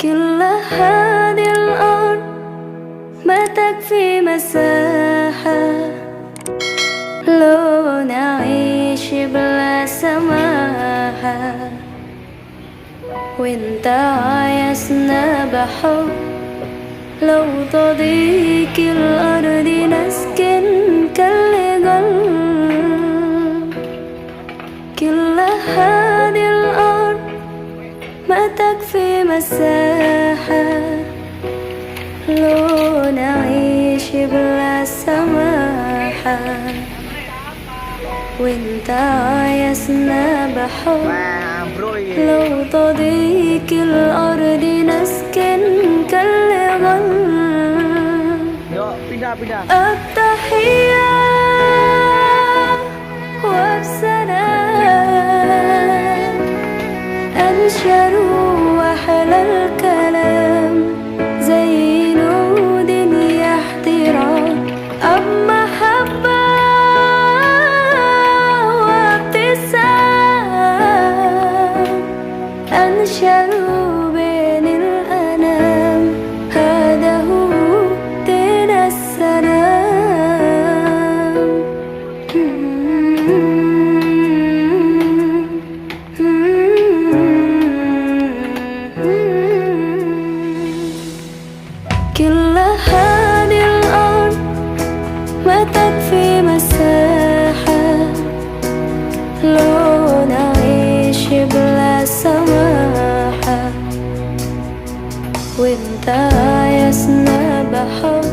كل هذه الأرض ما تكفي مساحة لو نعيش بلا سماحة، وانت عايزنا بحب لو تضيق الأرض نسكن كالجل. كل هذه الأرض ما تكفي مساحة لو نعيش بلا سماحة، وانت عايزنا بحب لو تضيق الأرض نسكن كالغل. التحية وبسلام أنشر وأحلى الكلام زي نود احترام، أب محبة وابتسام أنشر بين الأنام، هذا هو دين السلام. كل هذه الأرض ما تكفي مساحة لو نعيش بلا سماحة، وانت عايزنا بحب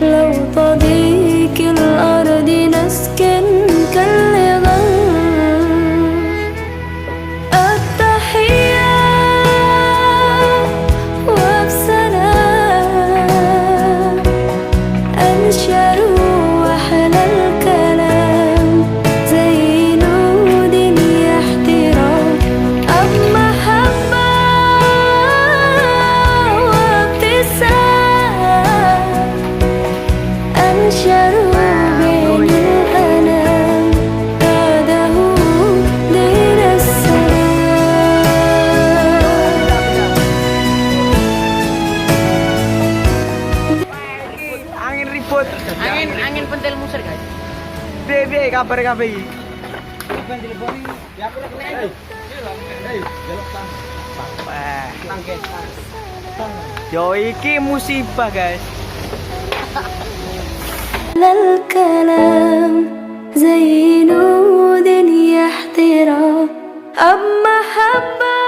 لو تضيق الأرض نسكن كالغل. التحية وبسلام أنشر وأحلى الكلام زي نود احترام، أب محبة وابتسام أنشر بين الأنام، هذا هو دين Angin ribut, Angin pentil musir guys. Bebe kabar kabeh. Yo iki musibah guys. الكلام زي نود احترام، أب محبة